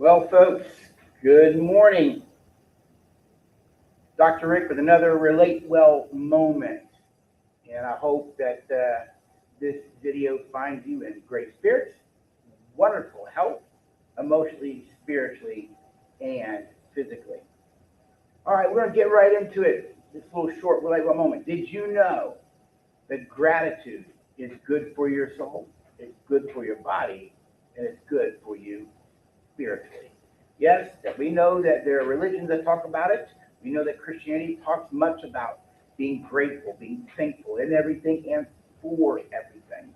Well, folks, good morning. Dr. Rick with another Relate Well moment. And I hope that this video finds you in great spirits, wonderful health, emotionally, spiritually, and physically. All right, we're going to get right into it. This little short Relate Well moment. Did you know that gratitude is good for your soul, it's good for your body, and it's good for you spiritually? Yes, that we know that there are religions that talk about it. We know that Christianity talks much about being grateful, being thankful in everything and for everything.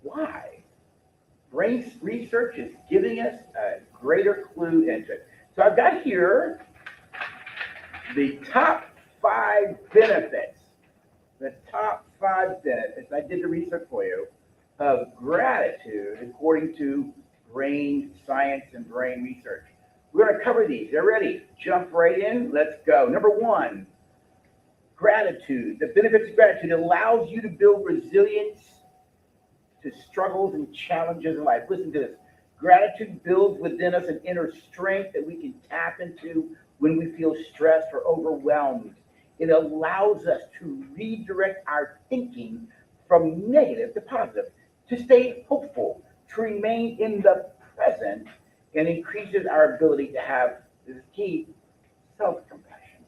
Why? Brain research is giving us a greater clue into it. So I've got here the top 5 benefits. The top 5 benefits, I did the research for you, of gratitude according to brain science and brain research. We're going to cover these. They're ready. Jump right in. Let's go. Number 1, gratitude. The benefits of gratitude allows you to build resilience to struggles and challenges in life. Listen to this. Gratitude builds within us an inner strength that we can tap into when we feel stressed or overwhelmed. It allows us to redirect our thinking from negative to positive, to stay hopeful, to remain in the present, and increases our ability to have, this is key, self-compassion.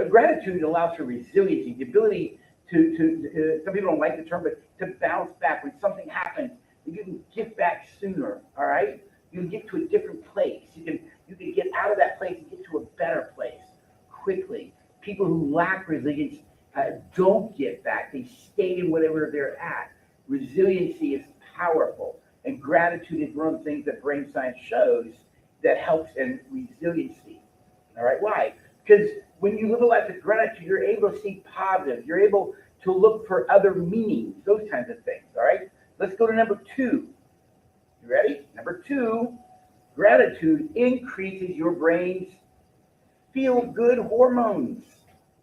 Gratitude allows for resiliency, the ability to some people don't like the term, but to bounce back when something happens. You can get back sooner, all right? You can get to a different place. You can get out of that place and get to a better place quickly. People who lack resilience don't get back. They stay in whatever they're at. Resiliency is powerful, and gratitude is one of the things that brain science shows that helps in resiliency. All right, why? Because when you live a life of gratitude, you're able to see positive. You're able to look for other meanings, those kinds of things. All right, let's go to number 2. You ready? Number 2, gratitude increases your brain's feel-good hormones.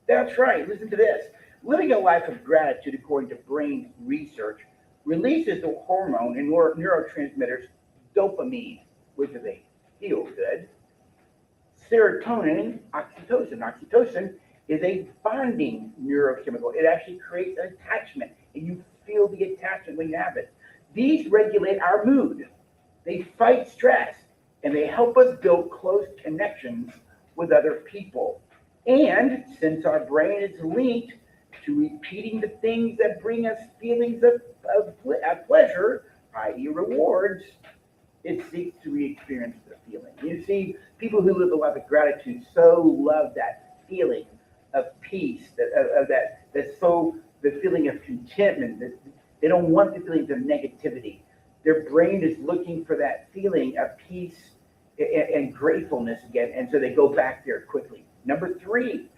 That's right. Listen to this. Living a life of gratitude, according to brain research, releases the hormone and neurotransmitters dopamine, which is a feel-good, serotonin, oxytocin. Oxytocin is a bonding neurochemical. It actually creates an attachment, and you feel the attachment when you have it. These regulate our mood. They fight stress, and they help us build close connections with other people. And since our brain is linked to repeating the things that bring us feelings of pleasure, i.e. rewards, it seeks to re-experience the feeling. You see, people who live a life of gratitude so love that feeling of peace, that's so the feeling of contentment. That they don't want the feelings of negativity. Their brain is looking for that feeling of peace and gratefulness again, and so they go back there quickly. Number 3,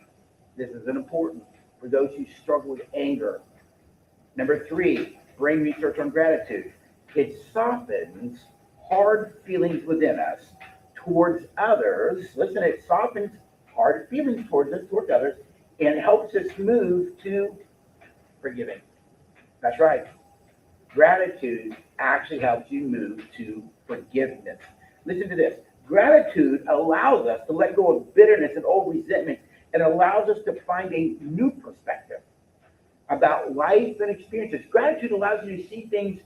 this is an important for those who struggle with anger. Number 3, brain research on gratitude. It softens hard feelings within us towards others. Listen, it softens hard feelings towards others, and helps us move to forgiving. That's right. Gratitude actually helps you move to forgiveness. Listen to this. Gratitude allows us to let go of bitterness and old resentment, and allows us to find a new perspective about life and experiences. Gratitude allows you to see things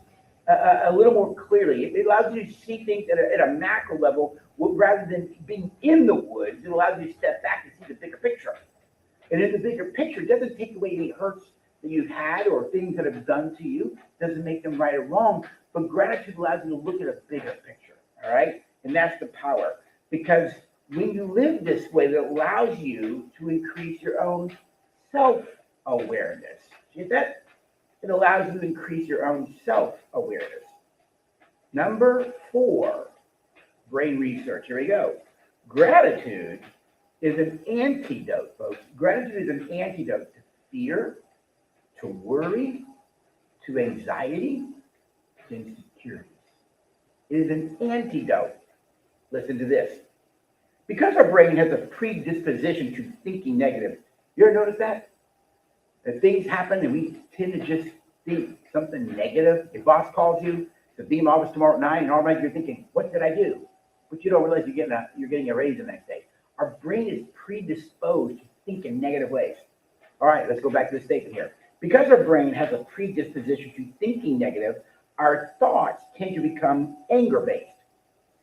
a little more clearly. It allows you to see things at a macro level rather than being in the woods. It allows you to step back and see the bigger picture. And in the bigger picture, it doesn't take away any hurts that you've had or things that have done to you. It doesn't make them right or wrong. But gratitude allows you to look at a bigger picture. All right? And that's the power. Because when you live this way, it allows you to increase your own self-awareness. See that? It allows you to increase your own self-awareness. Number 4, brain research. Here we go. Gratitude is an antidote, folks. Gratitude is an antidote to fear, to worry, to anxiety, to insecurities. It is an antidote. Listen to this. Because our brain has a predisposition to thinking negative, you ever notice that? That things happen and we tend to just think something negative. Your boss calls you to be in office tomorrow at 9, and automatically you're thinking, what did I do? but you don't realize you're getting a raise the next day. Our brain is predisposed to think in negative ways. All right, let's go back to the statement here. Because our brain has a predisposition to thinking negative, our thoughts tend to become anger-based,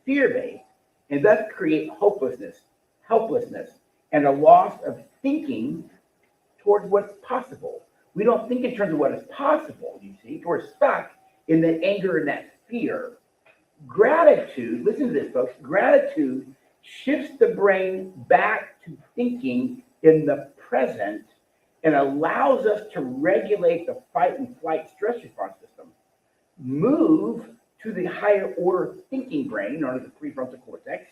fear-based, and thus create hopelessness, helplessness, and a loss of thinking towards what's possible. We don't think in terms of what is possible, you see. We're stuck in that anger and that fear. Gratitude, listen to this, folks, gratitude shifts the brain back to thinking in the present and allows us to regulate the fight and flight stress response system, move to the higher order thinking brain, known as the prefrontal cortex,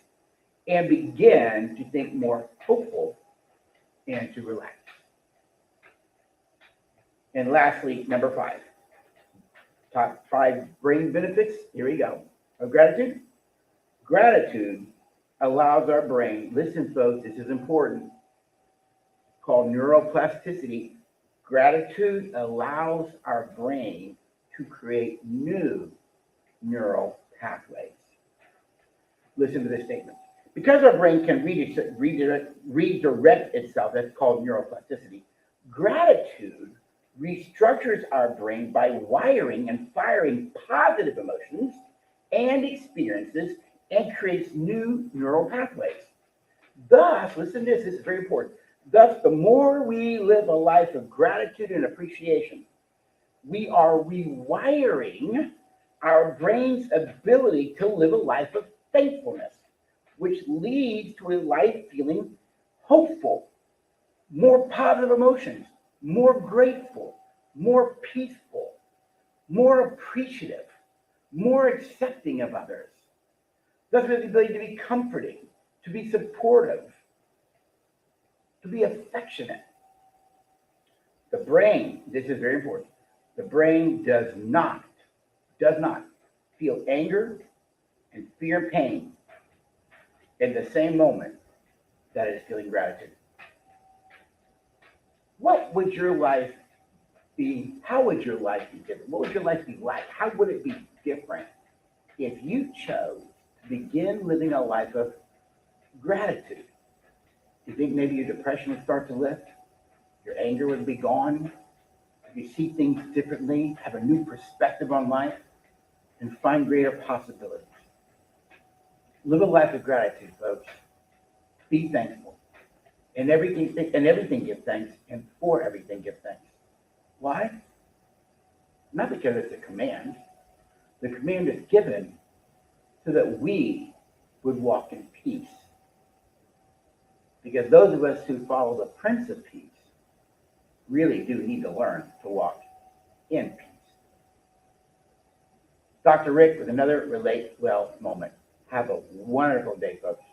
and begin to think more hopeful and to relax. And lastly, number 5, top 5 brain benefits, here we go, of gratitude. Gratitude allows our brain, listen folks, this is important, called neuroplasticity. Gratitude allows our brain to create new neural pathways. Listen to this statement. Because our brain can redirect itself, that's called neuroplasticity, gratitude restructures our brain by wiring and firing positive emotions and experiences and creates new neural pathways. Thus, listen to this, this is very important. Thus, the more we live a life of gratitude and appreciation, we are rewiring our brain's ability to live a life of thankfulness, which leads to a life feeling hopeful, more positive emotions, more grateful, more peaceful, more appreciative, more accepting of others. Thus, we have the ability to be comforting, to be supportive, to be affectionate. The brain, this is very important, the brain does not feel anger and fear and pain in the same moment that it is feeling gratitude. What would your life be? How would your life be different? What would your life be like? How would it be different if you chose to begin living a life of gratitude? Do you think maybe your depression would start to lift? Your anger would be gone? You see things differently, have a new perspective on life, and find greater possibilities. Live a life of gratitude, folks. Be thankful. And everything give thanks, and for everything give thanks. Why? Not because it's a command. The command is given so that we would walk in peace. Because those of us who follow the Prince of Peace really do need to learn to walk in peace. Dr. Rick with another Relate Well moment. Have a wonderful day, folks.